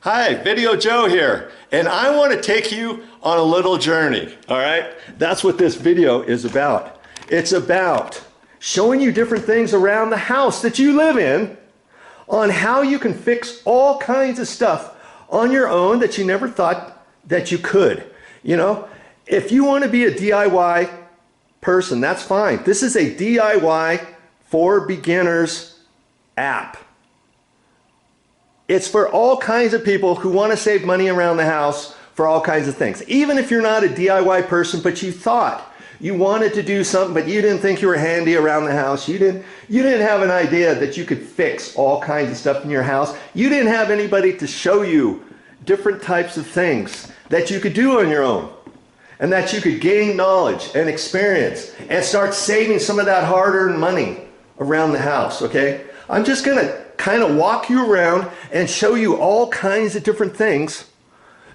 Hi, VideoJoe here, and I want to take you on a little journey, all right? That's what this video is about. It's about showing you different things around the house that you live in on how you can fix all kinds of stuff on your own that you never thought that you could. You know, if you want to be a DIY person, that's fine. This is a DIY for beginners app. It's for all kinds of people who want to save money around the house for all kinds of things. Even if you're not a DIY person, but you thought you wanted to do something, but you didn't think you were handy around the house. You didn't have an idea that you could fix all kinds of stuff in your house. You didn't have anybody to show you different types of things that you could do on your own, and that you could gain knowledge and experience and start saving some of that hard-earned money around the house, okay? I'm just gonna kind of walk you around and show you all kinds of different things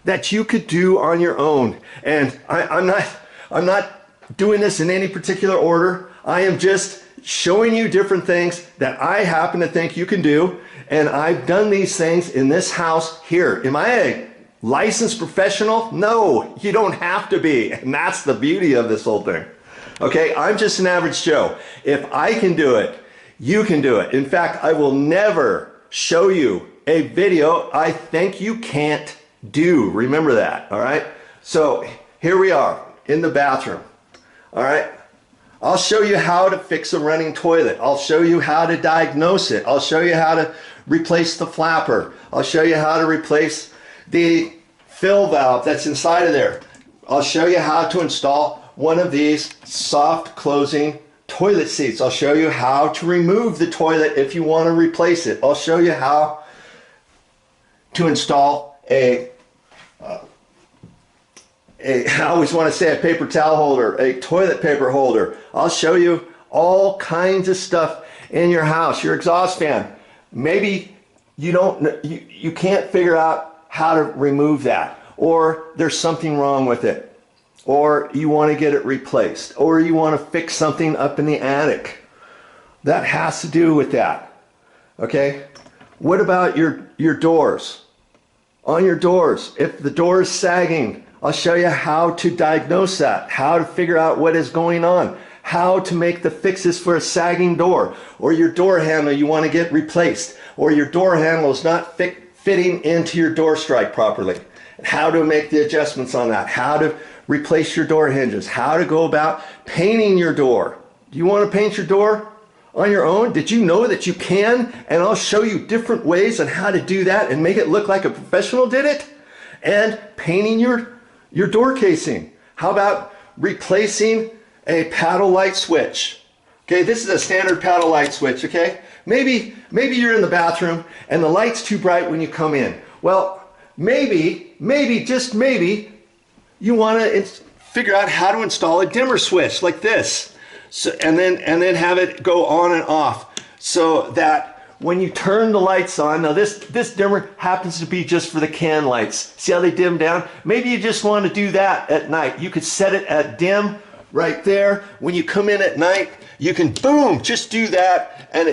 that you could do on your own. And I'm not doing this in any particular order. I am just showing you different things that I happen to think you can do. And I've done these things in this house here. Am I a licensed professional? No, you don't have to be. And that's the beauty of this whole thing. Okay, I'm just an average Joe. If I can do it, you can do it. In fact, I will never show you a video I think you can't do. Remember that, all right? So here we are in the bathroom, all right? I'll show you how to fix a running toilet. I'll show you how to diagnose it. I'll show you how to replace the flapper. I'll show you how to replace the fill valve that's inside of there. I'll show you how to install one of these soft closing toilet seats. I'll show you how to remove the toilet if you want to replace it. I'll show you how to install I always want to say a paper towel holder, a toilet paper holder. I'll show you all kinds of stuff in your house. Your exhaust fan, maybe you can't figure out how to remove that, or there's something wrong with it, or you want to get it replaced, or you want to fix something up in the attic. That has to do with that, okay? What about your doors? On your doors, if the door is sagging, I'll show you how to diagnose that, how to figure out what is going on, how to make the fixes for a sagging door, or your door handle you want to get replaced, or your door handle is not fitting into your door strike properly, how to make the adjustments on that, how to replace your door hinges, how to go about painting your door. Do you want to paint your door on your own? Did you know that you can? And I'll show you different ways on how to do that and make it look like a professional did it. And painting your door casing. How about replacing a paddle light switch? Okay, this is a standard paddle light switch, okay? Maybe you're in the bathroom and the light's too bright when you come in. Well, maybe, just maybe, you want to figure out how to install a dimmer switch like this. So, and then have it go on and off so that when you turn the lights on, now this dimmer happens to be just for the can lights. See how they dim down? Maybe you just want to do that at night. You could set it at dim right there. When you come in at night, you can, boom, just do that, and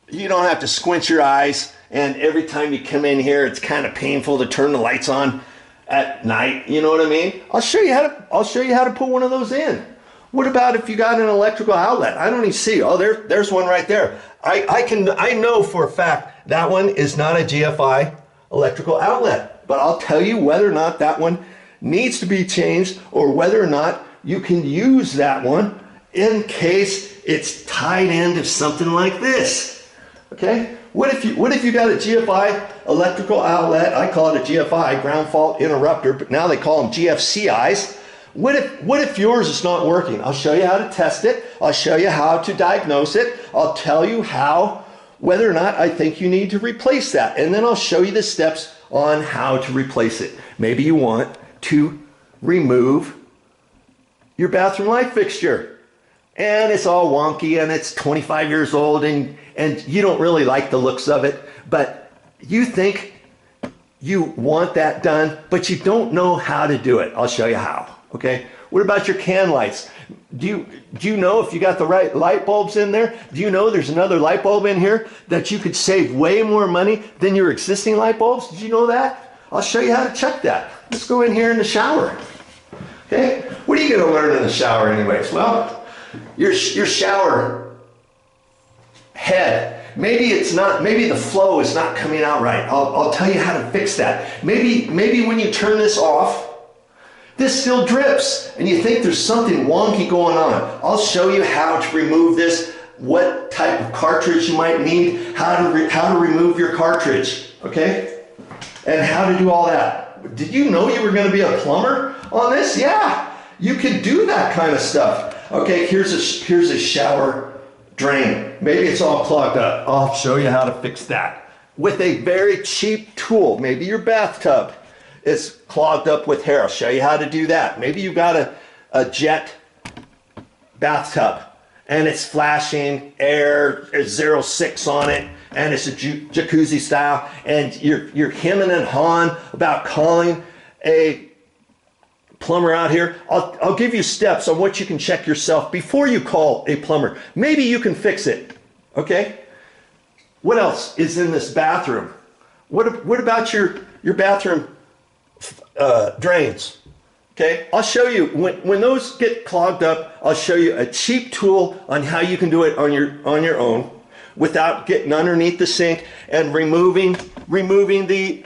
you don't have to squint your eyes, and every time you come in here, it's kind of painful to turn the lights on at night, you know what I mean? I'll show you how to put one of those in. What about if you got an electrical outlet? I don't even see. Oh, there's one right there. I know for a fact that one is not a GFI electrical outlet, but I'll tell you whether or not that one needs to be changed, or whether or not you can use that one in case it's tied into something like this. Okay? What if you got a GFI electrical outlet? I call it a GFI, ground fault interrupter, but now they call them GFCIs. What if yours is not working? I'll show you how to test it. I'll show you how to diagnose it. I'll tell you whether or not I think you need to replace that. And then I'll show you the steps on how to replace it. Maybe you want to remove your bathroom light fixture, and it's all wonky, and it's 25 years old, and you don't really like the looks of it, but you think you want that done, but you don't know how to do it. I'll show you how, okay? What about your can lights? Do you know if you got the right light bulbs in there? Do you know there's another light bulb in here that you could save way more money than your existing light bulbs? Did you know that? I'll show you how to check that. Let's go in here in the shower. Okay? What are you going to learn in the shower anyways? Well, your shower head, maybe the flow is not coming out right. I'll tell you how to fix that. Maybe when you turn this off, this still drips and you think there's something wonky going on. I'll show you how to remove this, what type of cartridge you might need, how to remove your cartridge, okay? And how to do all that. Did you know you were going to be a plumber on this? Yeah, you can do that kind of stuff. Okay, here's a shower drain. Maybe it's all clogged up. I'll show you how to fix that with a very cheap tool. Maybe your bathtub is clogged up with hair. I'll show you how to do that. Maybe you've got a jet bathtub and it's flashing air, there's 06 on it, and it's a jacuzzi style, and you're hemming and hawing about calling a plumber out here. I'll give you steps on what you can check yourself before you call a plumber. Maybe you can fix it, okay? What else is in this bathroom? What about your bathroom drains? Okay, I'll show you when those get clogged up. I'll show you a cheap tool on how you can do it on your own without getting underneath the sink and removing the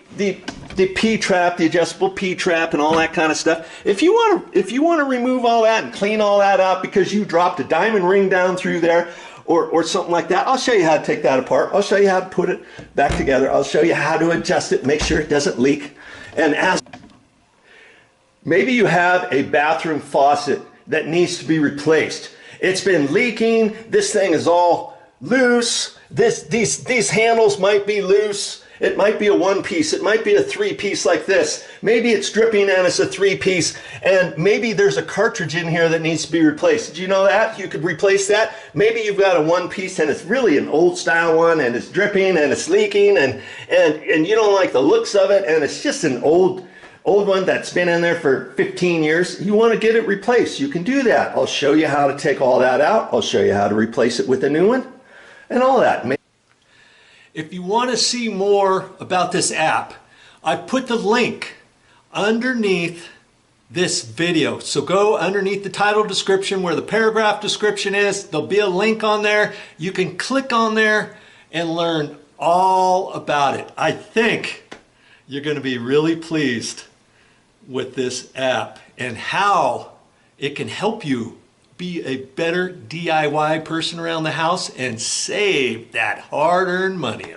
P-trap, the adjustable P-trap, and all that kind of stuff. If you want to remove all that and clean all that out because you dropped a diamond ring down through there or something like that, I'll show you how to take that apart. I'll show you how to put it back together. I'll show you how to adjust it, make sure it doesn't leak. And maybe you have a bathroom faucet that needs to be replaced. It's been leaking. This thing is all loose. These handles might be loose. It might be a one-piece. It might be a three-piece like this. Maybe it's dripping and it's a three-piece, and maybe there's a cartridge in here that needs to be replaced. Did you know that? You could replace that. Maybe you've got a one-piece and it's really an old-style one, and it's dripping and it's leaking, and you don't like the looks of it, and it's just an old one that's been in there for 15 years. You want to get it replaced. You can do that. I'll show you how to take all that out. I'll show you how to replace it with a new one and all that. If you want to see more about this app, I put the link underneath this video. So go underneath the title description where the paragraph description is. There'll be a link on there. You can click on there and learn all about it. I think you're going to be really pleased with this app and how it can help you be a better DIY person around the house and save that hard-earned money.